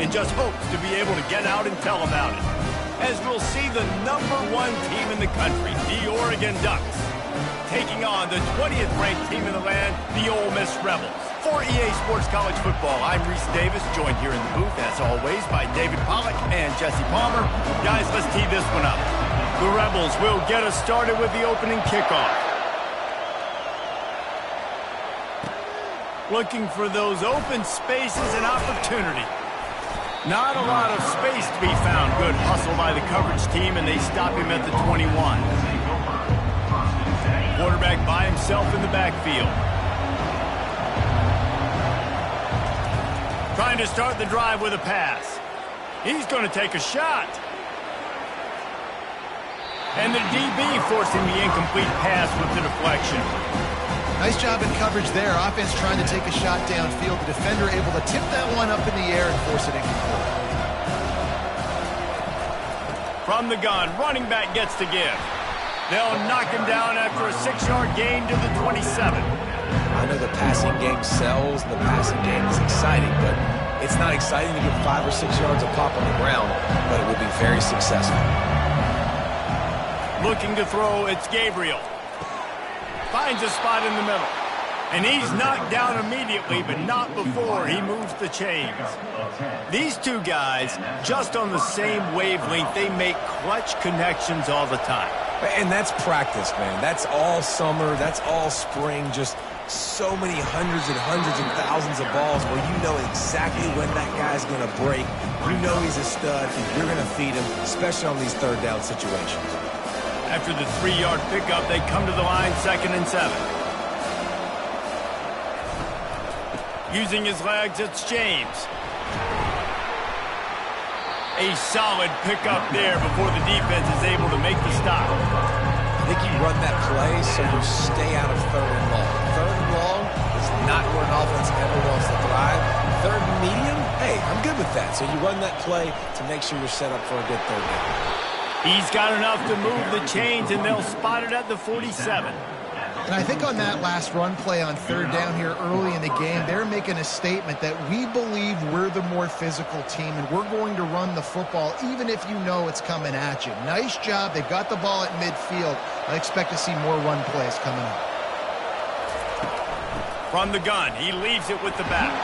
and just hopes to be able to get out and tell about it. As we'll see the #1 team in the country, the Oregon Ducks, taking on the 20th ranked team in the land, the Ole Miss Rebels. For EA Sports College Football, I'm Reese Davis, joined here in the booth, as always, by David Pollack and Jesse Palmer. Guys, let's tee this one up. The Rebels will get us started with the opening kickoff. Looking for those open spaces and opportunity. Not a lot of space to be found. Good hustle by the coverage team, and they stop him at the 21. Quarterback by himself in the backfield. Trying to start the drive with a pass. He's going to take a shot. And the DB forcing the incomplete pass with the deflection. Nice job in coverage there. Offense trying to take a shot downfield. The defender able to tip that one up in the air and force it incomplete. From the gun, running back gets to give. They'll knock him down after a 6-yard gain to the 27. I know the passing game sells, the passing game is exciting, but it's not exciting to get 5 or 6 yards of pop on the ground, but it would be very successful. Looking to throw, it's Gabriel. Finds a spot in the middle. And he's knocked down immediately, but not before he moves the chains. These two guys, just on the same wavelength, they make clutch connections all the time. And that's practice, man. That's all summer. That's all spring. Just so many hundreds and thousands of balls where you know exactly when that guy's going to break. You know he's a stud, and you're going to feed him, especially on these third down situations. After the 3-yard pickup, they come to the line, 2nd and 7. Using his legs, it's James. A solid pickup there before the defense is able to make the stop. I think you run that play so you stay out of 3rd and long. 3rd and long is not where an offense ever wants to thrive. 3rd and medium, hey, I'm good with that. So you run that play to make sure you're set up for a good 3rd down. He's got enough to move the chains, and they'll spot it at the 47. And I think on that last run play on 3rd down here early in the game, they're making a statement that we believe we're the more physical team, and we're going to run the football even if you know it's coming at you. Nice job. They've got the ball at midfield. I expect to see more run plays coming up. From the gun, he leaves it with the back.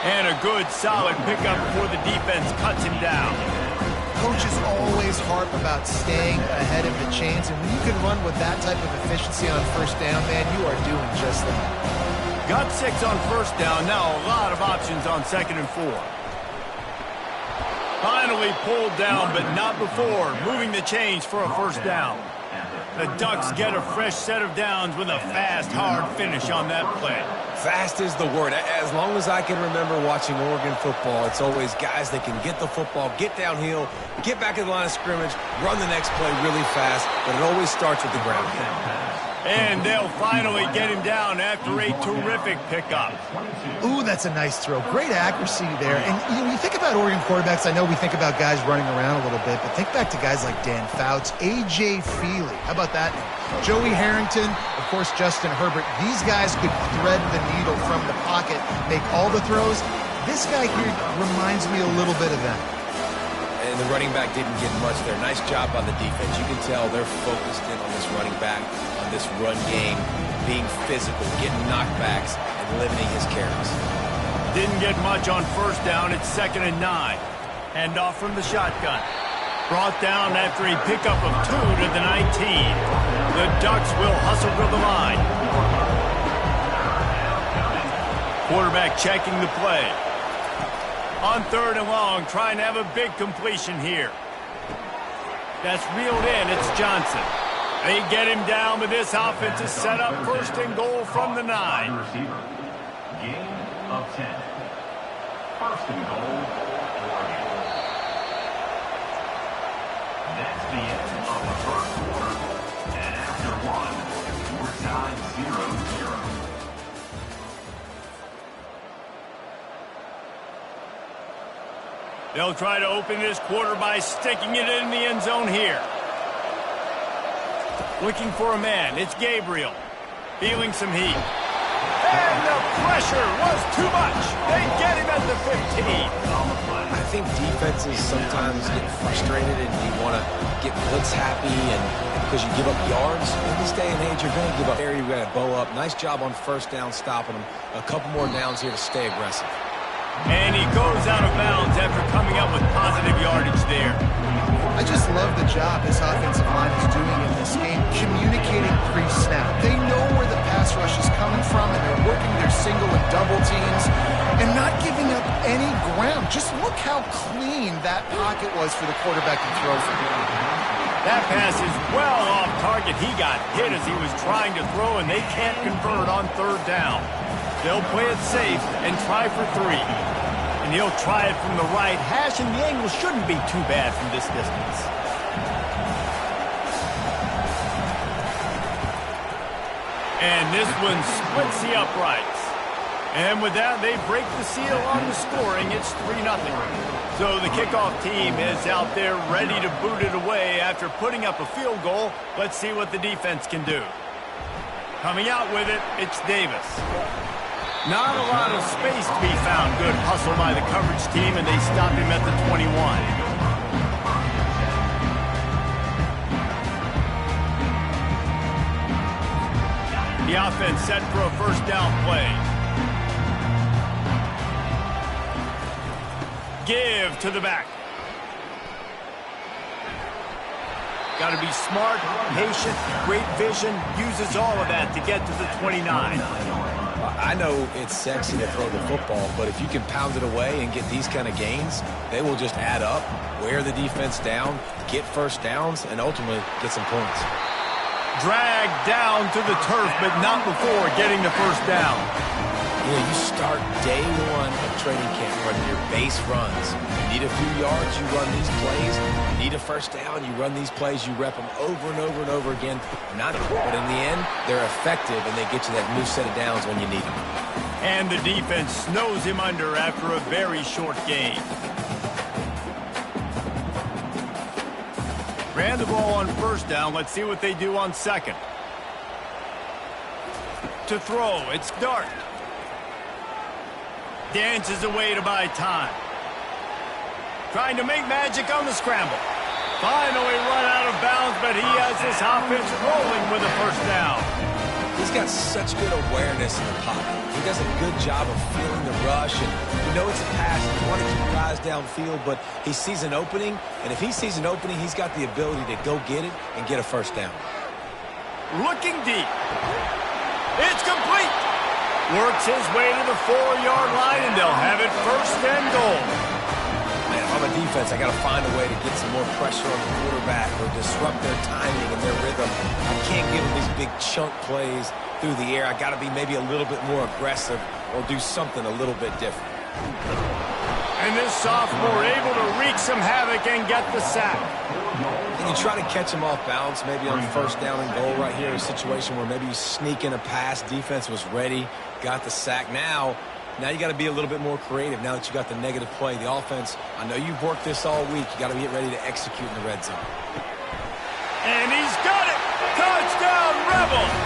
And a good, solid pickup before the defense cuts him down. Coaches always harp about staying ahead of the chains, and when you can run with that type of efficiency on 1st down, man, you are doing just that. Got 6 on 1st down, now a lot of options on 2nd and 4. Finally pulled down, but not before, moving the chains for a 1st down. The Ducks get a fresh set of downs with a fast, hard finish on that play. Fast is the word. As long as I can remember watching Oregon football, it's always guys that can get the football, get downhill, get back in the line of scrimmage, run the next play really fast, but it always starts with the ground game. And they'll finally get him down after a terrific pickup. Ooh, that's a nice throw. Great accuracy there. And you think about Oregon quarterbacks, I know we think about guys running around a little bit, but think back to guys like Dan Fouts, A.J. Feely. How about that name? Joey Harrington, of course, Justin Herbert. These guys could thread the needle from the pocket, make all the throws. This guy here reminds me a little bit of that. And the running back didn't get much there. Nice job by the defense. You can tell they're focused in on this running back, on this run game, being physical, getting knockbacks, and limiting his carries. Didn't get much on 1st down. It's 2nd and 9. Hand off from the shotgun. Brought down after a pickup of 2 to the 19. The Ducks will hustle to the line. Quarterback checking the play. On 3rd and long, trying to have a big completion here. That's reeled in. It's Johnson. They get him down, but this offense is set up 1st and goal from the 9. Gain of 10. 1st and goal. That's the end of the 1st quarter. And after one, we're tied 0-0. They'll try to open this quarter by sticking it in the end zone here. Looking for a man. It's Gabriel. Feeling some heat. And the pressure was too much. They get him at the 15. think defenses sometimes get frustrated and you want to get blitz happy and because you give up yards. In this day and age, you're going to give up area. You got to bow up. Nice job on first down stopping them. A couple more downs here to stay aggressive. And he goes out of bounds after coming up with positive yardage there. I just love the job this offensive line is doing in this game, communicating pre-snap. They know where the pass rush is coming from, and they're working their single and double teams and not giving up any ground. Just look how clean that pocket was for the quarterback to throw from. That pass is well off target. He got hit as he was trying to throw, and they can't convert on third down. They'll play it safe and try for 3. And he'll try it from the right hash, and the angle shouldn't be too bad from this distance. And this one splits the uprights. And with that, they break the seal on the scoring. It's 3-0. So the kickoff team is out there ready to boot it away after putting up a field goal. Let's see what the defense can do. Coming out with it, it's Davis. Not a lot of space to be found. Good hustle by the coverage team, and they stop him at the 21. The offense set for a first down play. Give to the back. Got to be smart, patient, great vision. Uses all of that to get to the 29. I know it's sexy to throw the football, but if you can pound it away and get these kind of gains, they will just add up, wear the defense down, get first downs, and ultimately get some points. Dragged down to the turf, but not before getting the first down. You know, you start day one of training camp running your base runs. You need a few yards, you run these plays. You need a first down, you run these plays. You rep them over and over and over again. But in the end, they're effective, and they get you that new set of downs when you need them. And the defense snows him under after a very short game. Ran the ball on first down. Let's see what they do on second. To throw, it's Dart. Dances away to buy time. Trying to make magic on the scramble. Finally run out of bounds, but he has this offense rolling with a first down. He's got such good awareness in the pocket. He does a good job of feeling the rush, and you know it's a pass. You want to keep your eyes downfield, but he sees an opening, and if he sees an opening, he's got the ability to go get it and get a first down. Looking deep. It's complete. Works his way to the 4-yard line, and they'll have it first and goal. Man, if I'm a defense, I got to find a way to get some more pressure on the quarterback or disrupt their timing and their rhythm. I can't give them these big chunk plays through the air. I got to be maybe a little bit more aggressive or do something a little bit different. And this sophomore able to wreak some havoc and get the sack. And you try to catch him off balance, maybe on first down and goal right here, a situation where maybe you sneak in a pass, defense was ready, got the sack. Now you got to be a little bit more creative now that you got the negative play. The offense, I know you've worked this all week. You got to get ready to execute in the red zone. And he's got it! Touchdown, Rebels!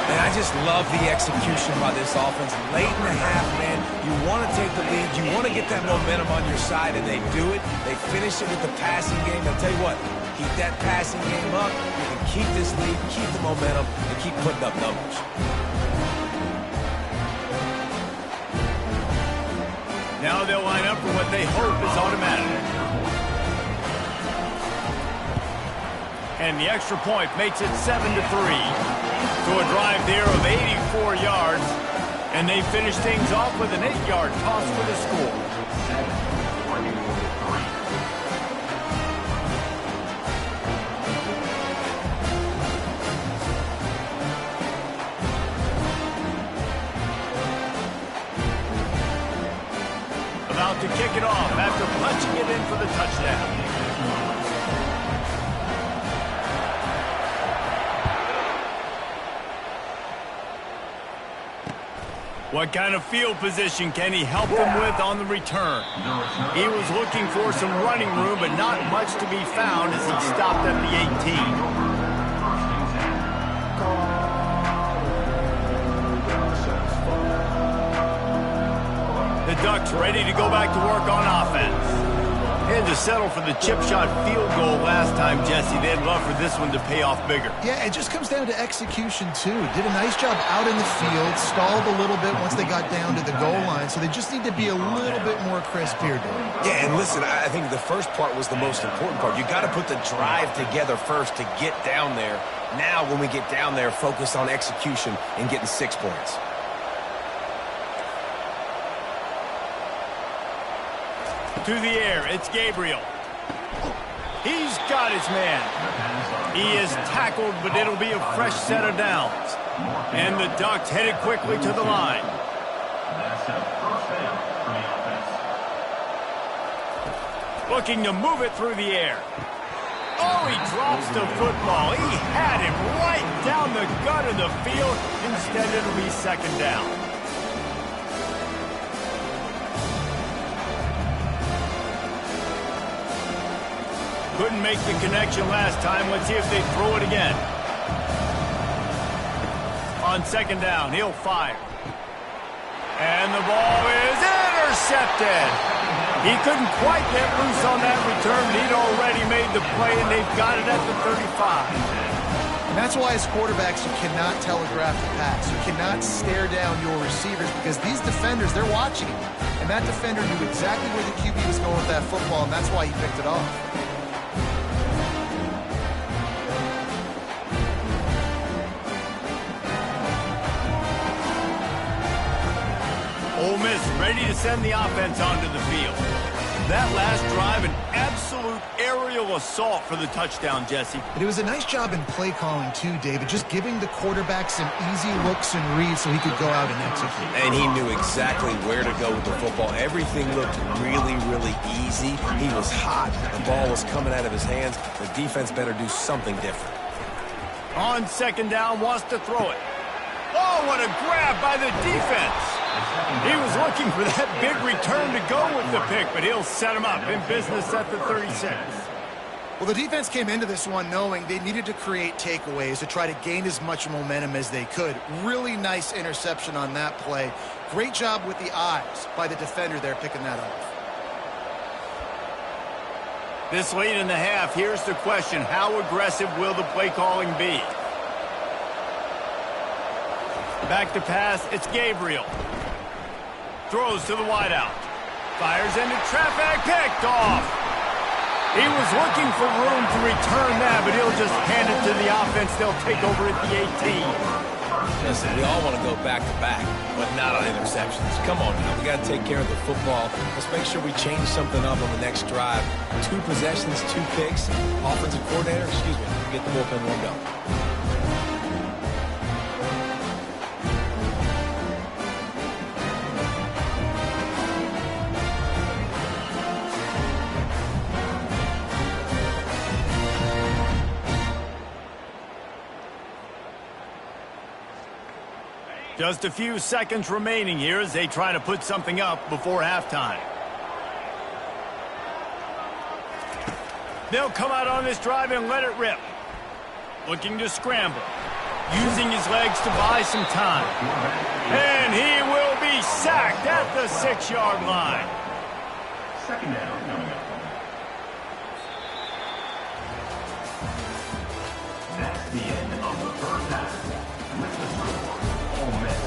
And I just love the execution by this offense. Late in the half, man, you want to take the lead. You want to get that momentum on your side, and they do it. They finish it with the passing game. I'll tell you what, keep that passing game up. You can keep this lead, keep the momentum, and keep putting up numbers. Now they'll line up for what they hope is automatic. And the extra point makes it 7-3. So a drive there of 84 yards. And they finish things off with an 8-yard toss for the score. About to kick it off after punching it in for the touchdown. What kind of field position can he help them with on the return? He was looking for some running room, but not much to be found as he stopped at the 18. The Ducks ready to go back to work on offense. And to settle for the chip shot field goal last time, Jesse, they'd love for this one to pay off bigger. Yeah, it just comes down to execution, too. Did a nice job out in the field, stalled a little bit once they got down to the goal line, so they just need to be a little bit more crisp here, Dave. Yeah, and listen, I think the first part was the most important part. You got to put the drive together first to get down there. Now, when we get down there, focus on execution and getting 6 points. To the air, it's Gabriel. He's got his man. He is tackled, but it'll be a fresh set of downs. And the Ducks headed quickly to the line. That's a first down for the offense. Looking to move it through the air. Oh, he drops the football. He had him right down the gut of the field. Instead, it'll be second down. Couldn't make the connection last time. Let's see if they throw it again. On second down, he'll fire. And the ball is intercepted. He couldn't quite get loose on that return, but he'd already made the play, and they've got it at the 35. And that's why as quarterbacks, you cannot telegraph the pass. You cannot stare down your receivers because these defenders, they're watching him. And that defender knew exactly where the QB was going with that football, and that's why he picked it off. Ole Miss ready to send the offense onto the field. That last drive, an absolute aerial assault for the touchdown, Jesse. But it was a nice job in play calling too, David, just giving the quarterback some easy looks and reads so he could go out and execute. And he knew exactly where to go with the football. Everything looked really, really easy. He was hot. The ball was coming out of his hands. The defense better do something different. On second down, wants to throw it. Oh, what a grab by the defense. He was looking for that big return to go with the pick, but he'll set him up in business at the 36. Well, the defense came into this one knowing they needed to create takeaways to try to gain as much momentum as they could. Really nice interception on that play. Great job with the eyes by the defender there picking that off. This late in the half, here's the question. How aggressive will the play calling be? Back to pass, it's Gabriel. Throws to the wideout. Fires into traffic, picked off. He was looking for room to return that, but he'll just hand it to the offense. They'll take over at the 18. Listen, we all want to go back-to-back, but not on interceptions. Come on now, we got to take care of the football. Let's make sure we change something up on the next drive. 2 possessions, 2 picks. Offensive coordinator, get the bullpen warmed up. Just a few seconds remaining here as they try to put something up before halftime. They'll come out on this drive and let it rip. Looking to scramble. Using his legs to buy some time. And he will be sacked at the 6-yard line. Second down coming up. That's the end of the first half. With the score, Ole Miss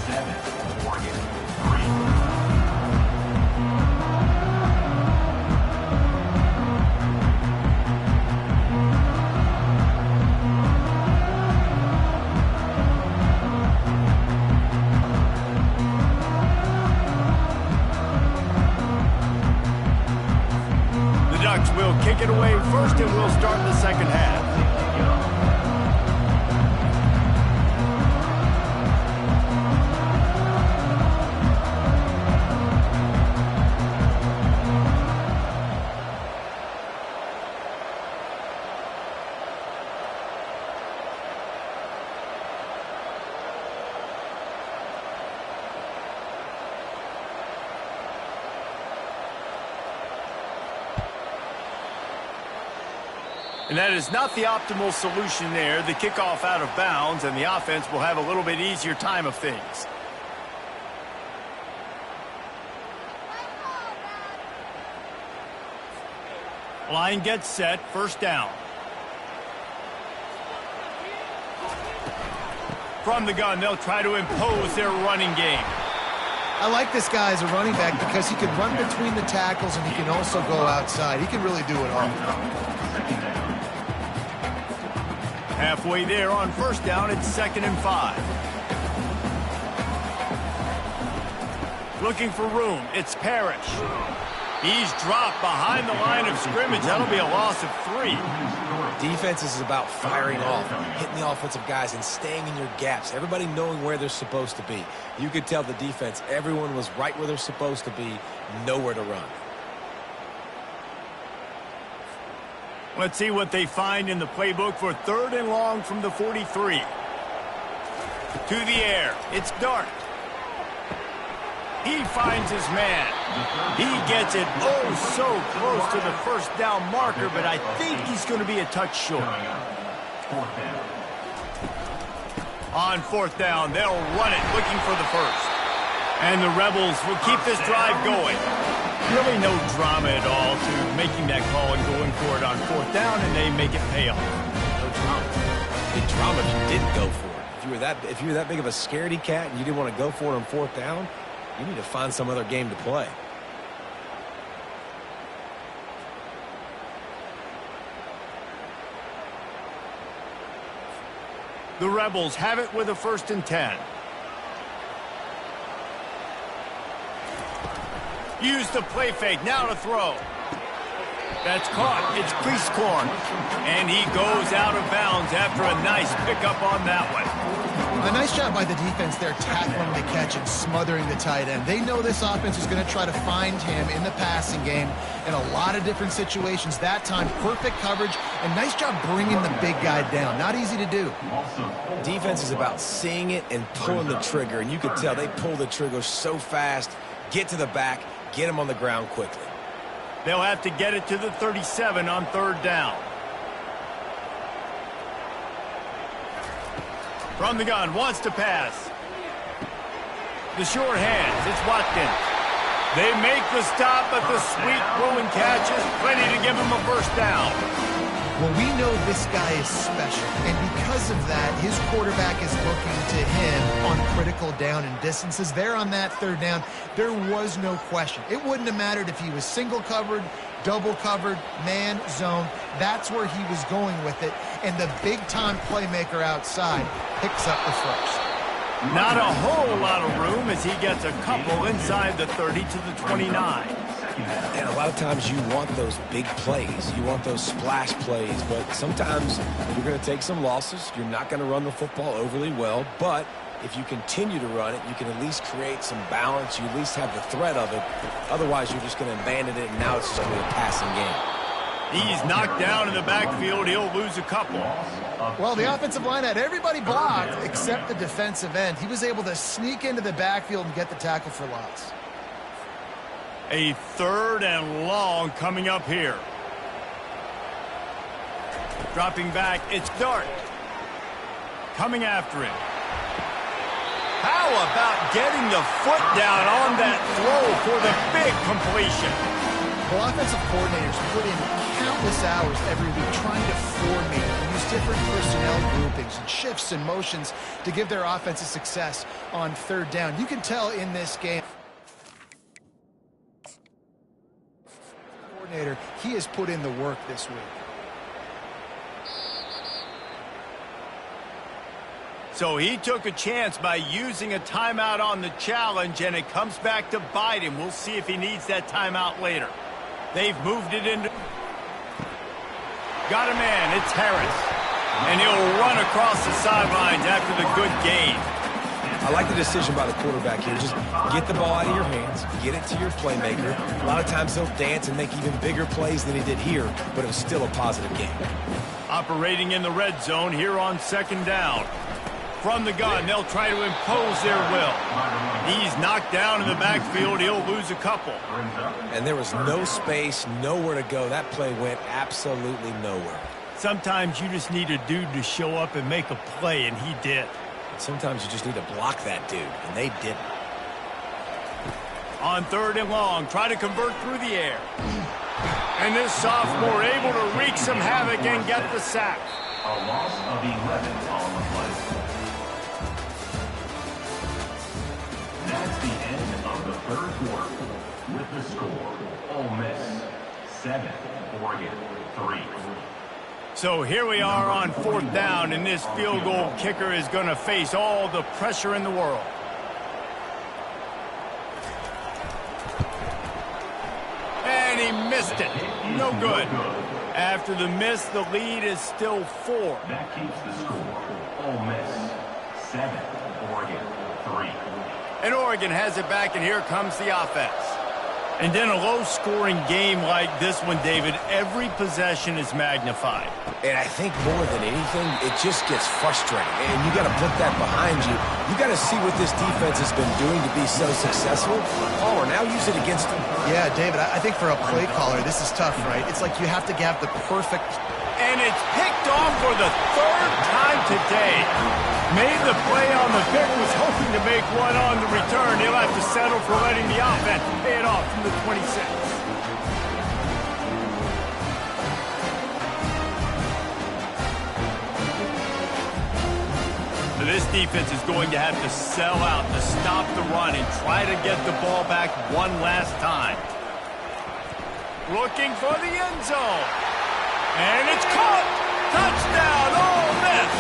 7, Oregon 3. Will kick it away first, and we'll start the second half. And that is not the optimal solution there. The kickoff out of bounds, and the offense will have a little bit easier time of things. Line gets set, first down. From the gun, they'll try to impose their running game. I like this guy as a running back because he can run between the tackles and he can also go outside. He can really do it all. Halfway there on first down, it's 2nd and 5. Looking for room, it's Parrish. He's dropped behind the line of scrimmage. That'll be a loss of 3. Defense is about firing off, hitting the offensive guys, and staying in your gaps. Everybody knowing where they're supposed to be. You could tell the defense, everyone was right where they're supposed to be, nowhere to run. Let's see what they find in the playbook for 3rd and long from the 43. To the air, it's Dart. He finds his man. He gets it so close to the first down marker, but I think he's going to be a touch short. On 4th down, they'll run it, looking for the first. And the Rebels will keep this drive going. Really no drama at all to making that call and going for it on 4th down, and they make it pay off. No drama. Big drama if you didn't go for it. If you were that big of a scaredy cat and you didn't want to go for it on 4th down, you need to find some other game to play. The Rebels have it with a 1st and 10. Use the play fake, now to throw. That's caught, it's Cleasecorn. And he goes out of bounds after a nice pickup on that one. A nice job by the defense there, tackling the catch and smothering the tight end. They know this offense is going to try to find him in the passing game in a lot of different situations. That time, perfect coverage, and nice job bringing the big guy down. Not easy to do. Defense is about seeing it and pulling the trigger, and you could tell they pull the trigger so fast, get to the back, get him on the ground quickly. They'll have to get it to the 37 on 3rd down. From the gun, wants to pass. The short hands, it's Watkins. They make the stop, but the sweet throw and catch is plenty to give him a first down. Well, we know this guy is special, and because of that, his quarterback is looking to him on critical down and distances. There on that 3rd down, there was no question. It wouldn't have mattered if he was single covered, double covered, man, zone. That's where he was going with it, and the big-time playmaker outside picks up the first. Not a whole lot of room as he gets a couple inside the 30 to the 29. And a lot of times you want those big plays. You want those splash plays, but sometimes you're going to take some losses. You're not going to run the football overly well, but if you continue to run it, you can at least create some balance. You at least have the threat of it. Otherwise, you're just going to abandon it, and now it's just going to be a passing game. He's knocked down in the backfield. He'll lose a couple. Well, the offensive line had everybody blocked except the defensive end. He was able to sneak into the backfield and get the tackle for loss. A 3rd and long coming up here. Dropping back, it's Dart. Coming after him. How about getting the foot down on that throw for the big completion? Well, offensive coordinators put in countless hours every week trying to formate and use different personnel groupings and shifts and motions to give their offense a success on 3rd down. You can tell in this game, coordinator, he has put in the work this week. So he took a chance by using a timeout on the challenge, and it comes back to bite him. We'll see if he needs that timeout later. They've moved it into... Got a man, it's Harris. And he'll run across the sidelines after the good gain. I like the decision by the quarterback here. Just get the ball out of your hands, get it to your playmaker. A lot of times he'll dance and make even bigger plays than he did here, but it was still a positive game. Operating in the red zone here on 2nd down. From the gun, they'll try to impose their will. He's knocked down in the backfield. He'll lose a couple. And there was no space, nowhere to go. That play went absolutely nowhere. Sometimes you just need a dude to show up and make a play, and he did. Sometimes you just need to block that dude, and they didn't. On 3rd and long, try to convert through the air. And this sophomore able to wreak some havoc and get the sack. A loss of 11 on the play. That's the end of the third quarter. With the score, Ole Miss 7, Oregon 3. So here we are on 4th down, and this field goal kicker is going to face all the pressure in the world. And he missed it. No good. After the miss, the lead is still 4. That keeps the score, Ole Miss 7, Oregon 3. And Oregon has it back, and here comes the offense. And in a low-scoring game like this one, David, every possession is magnified. And I think more than anything, it just gets frustrating. And you got to put that behind you. You got to see what this defense has been doing to be so successful. Palmer, now use it against them. Yeah, David, I think for a play caller, this is tough, right? It's like you have to have the perfect... And it's picked off for the 3rd time today. Made the play on the pick, was hoping to make one on the return. He'll have to settle for letting the offense pay it off from the 26. So this defense is going to have to sell out to stop the run and try to get the ball back one last time. Looking for the end zone. And it's caught! Touchdown, Ole Miss!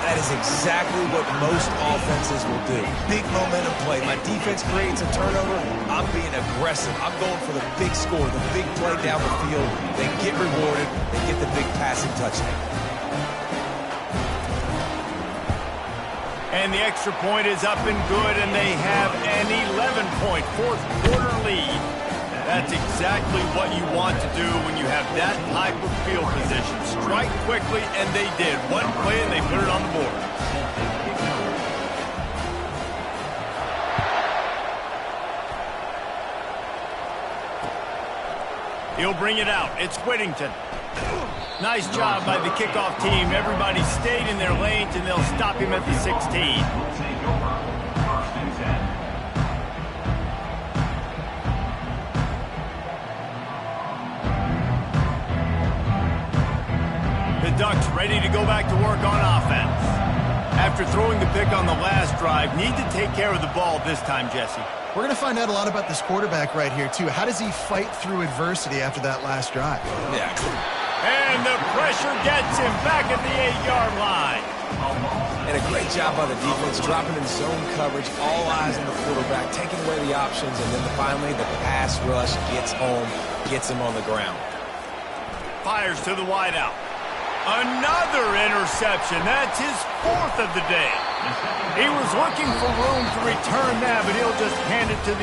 That is exactly what most offenses will do. Big momentum play. My defense creates a turnover. I'm being aggressive. I'm going for the big score, the big play down the field. They get rewarded. They get the big passing touchdown. And the extra point is up and good, and they have an 11-point fourth-quarter lead. That's exactly what you want to do when you have that type of field position. Strike quickly, and they did. One play, and they put it on the board. He'll bring it out. It's Whittington. Nice job by the kickoff team. Everybody stayed in their lanes, and they'll stop him at the 16. Will take over 1st and 10. The Ducks ready to go back to work on offense. After throwing the pick on the last drive, need to take care of the ball this time, Jesse. We're going to find out a lot about this quarterback right here, too. How does he fight through adversity after that last drive? Yeah. And the pressure gets him back at the 8-yard line. And a great job by the defense, dropping in zone coverage, all eyes on the quarterback, taking away the options, and then finally the pass rush gets home, gets him on the ground. Fires to the wideout. Another interception. That's his 4th of the day. He was looking for room to return that, but he'll just hand it to the